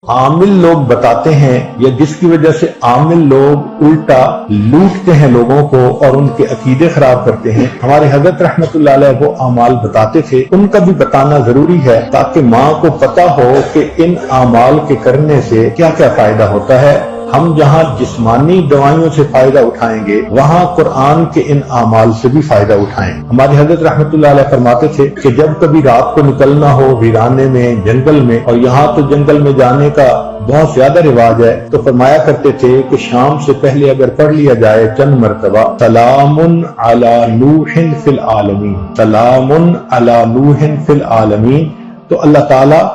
عامل لوگ بتاتے ہیں یا جس کی وجہ سے عامل لوگ الٹا لوٹتے ہیں لوگوں کو اور ان کے عقیدے خراب کرتے ہیں، ہمارے حضرت رحمت اللہ علیہ وہ اعمال بتاتے تھے، ان کا بھی بتانا ضروری ہے تاکہ ماں کو پتا ہو کہ ان اعمال کے کرنے سے کیا کیا فائدہ ہوتا ہے۔ ہم جہاں جسمانی دوائیوں سے فائدہ اٹھائیں گے وہاں قرآن کے ان اعمال سے بھی فائدہ اٹھائیں۔ ہمارے حضرت رحمت اللہ علیہ فرماتے تھے کہ جب کبھی رات کو نکلنا ہو ویرانے میں، جنگل میں، اور یہاں تو جنگل میں جانے کا بہت زیادہ رواج ہے، تو فرمایا کرتے تھے کہ شام سے پہلے اگر پڑھ لیا جائے چند مرتبہ سلام علی نوح فی العالمین، سلام علی نوح فی العالمین، تو اللہ تعالیٰ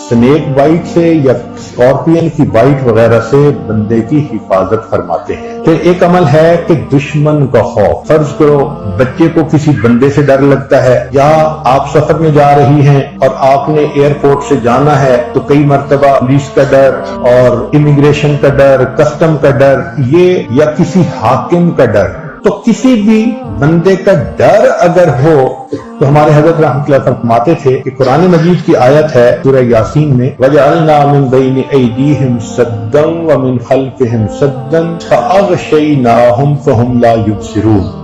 سنیک بائٹ سے یا اسکارپین کی بائٹ وغیرہ سے بندے کی حفاظت فرماتے ہیں۔ پھر ایک عمل ہے کہ دشمن کا خوف، فرض کرو بچے کو کسی بندے سے ڈر لگتا ہے، یا آپ سفر میں جا رہی ہیں اور آپ نے ایئرپورٹ سے جانا ہے تو کئی مرتبہ پولیس کا ڈر اور امیگریشن کا ڈر، کسٹم کا ڈر، یہ یا کسی حاکم کا ڈر، تو کسی بھی بندے کا ڈر اگر ہو تو ہمارے حضرت رحمۃ اللہ فرماتے تھے کہ قرآن مجید کی آیت ہے سورہ یاسین میں وَجَعَلْنَا مِن بَيْنِ أَيْدِيهِمْ سَدًّا وَمِن خَلْفِهِمْ سَدًّا فَأَغْشَيْنَاهُمْ فَهُمْ لَا يُبْصِرُونَ۔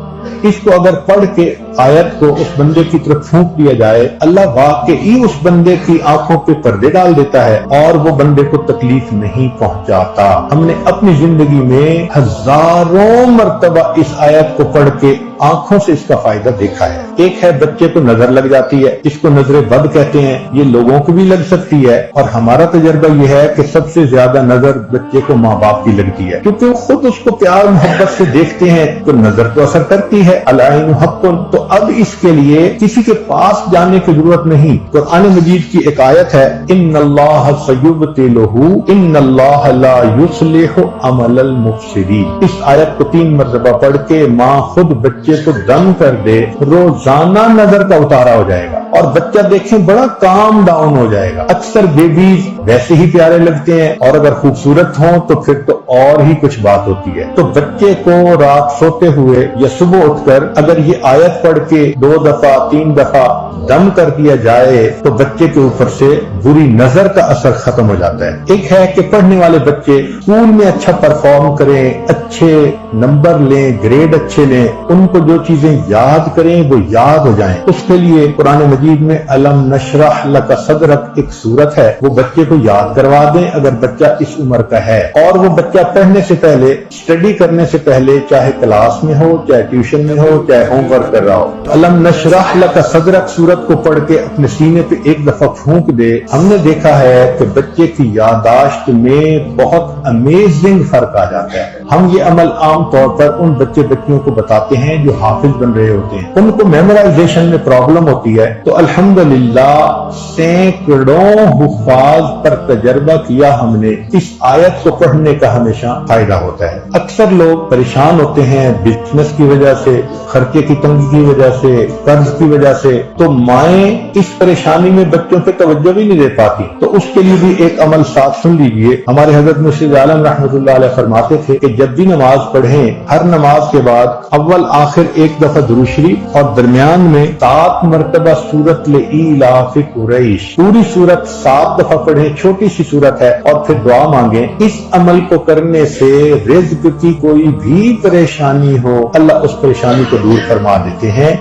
اس کو اگر پڑھ کے آیت کو اس بندے کی طرف پھونک دیا جائے، اللہ واقعی اس بندے کی آنکھوں پہ پردے ڈال دیتا ہے اور وہ بندے کو تکلیف نہیں پہنچاتا۔ ہم نے اپنی زندگی میں ہزاروں مرتبہ اس آیت کو پڑھ کے آنکھوں سے اس کا فائدہ دیکھا ہے۔ ایک ہے بچے کو نظر لگ جاتی ہے، اس کو نظر بد کہتے ہیں، یہ لوگوں کو بھی لگ سکتی ہے، اور ہمارا تجربہ یہ ہے کہ سب سے زیادہ نظر بچے کو ماں باپ کی لگتی ہے، کیونکہ وہ خود اس کو پیار محبت سے دیکھتے ہیں تو نظر تو اثر کرتی ہے۔ العین حق، تو اب اس کے لیے کسی کے پاس جانے کی ضرورت نہیں۔ قرآن مجید کی ایک آیت ہے ان اللہ سیبطلہ ان اللہ لا یصلح عمل المفسدین۔ اس آیت کو 3 مرتبہ پڑھ کے ماں خود بچے کو دم کر دے، روزانہ نظر کا اتارا ہو جائے گا اور بچہ دیکھیں بڑا کام ڈاؤن ہو جائے گا۔ اکثر بیبیز ویسے ہی پیارے لگتے ہیں اور اگر خوبصورت ہوں تو پھر تو اور ہی کچھ بات ہوتی ہے۔ تو بچے کو رات سوتے ہوئے یا صبح اٹھ کر اگر یہ آیت پڑھ کے 2 دفعہ 3 دفعہ دم کر دیا جائے تو بچے کے اوپر سے بری نظر کا اثر ختم ہو جاتا ہے۔ ایک ہے کہ پڑھنے والے بچے اسکول میں اچھا پرفارم کریں، اچھے نمبر لیں، گریڈ اچھے لیں، ان کو جو چیزیں یاد کریں وہ یاد ہو جائیں۔ اس کے لیے قرآن مجید میں الم نشرح لک صدرک ایک سورت ہے، وہ بچے کو یاد کروا دیں اگر بچہ اس عمر کا ہے، اور وہ بچہ پڑھنے سے پہلے، اسٹڈی کرنے سے پہلے، چاہے کلاس میں ہو، چاہے ٹیوشن میں ہو، چاہے ہوم ورک کر رہا ہو، الم نشرح لک صدرک سورت کو پڑھ کے اپنے سینے پہ ایک دفعہ پھونک دے۔ ہم نے دیکھا ہے کہ بچے کی یادداشت میں بہت امیزنگ فرق آ جاتا ہے۔ ہم یہ عمل عام طور پر ان بچیوں کو بتاتے ہیں جو حافظ بن رہے ہوتے ہیں، ان کو میمورائزیشن میں پرابلم ہوتی ہے، تو الحمدللہ سینکڑوں حفاظ پر تجربہ کیا ہم نے، اس آیت کو پڑھنے کا ہمیشہ فائدہ ہوتا ہے۔ اکثر لوگ پریشان ہوتے ہیں بزنس کی وجہ سے، خرچے کی تنگی کی وجہ سے، قرض کی وجہ سے، تو مائیں اس پریشانی میں بچوں پہ توجہ بھی نہیں دے پاتی، تو اس کے لیے بھی ایک عمل ساتھ سن لیجئے۔ ہمارے حضرت مرشد عالم رحمۃ اللہ علیہ فرماتے تھے کہ جب بھی نماز پڑھیں، ہر نماز کے بعد اول آخر ایک دفعہ درود شریف اور درمیان میں 7 مرتبہ سورۃ لإیلاف قریش، پوری سورت 7 دفعہ پڑھیں، چھوٹی سی سورت ہے، اور پھر دعا مانگیں۔ اس عمل کو کرنے سے رزق کی کوئی بھی پریشانی ہو اللہ اس پریشانی کو دور فرما دیتے ہیں۔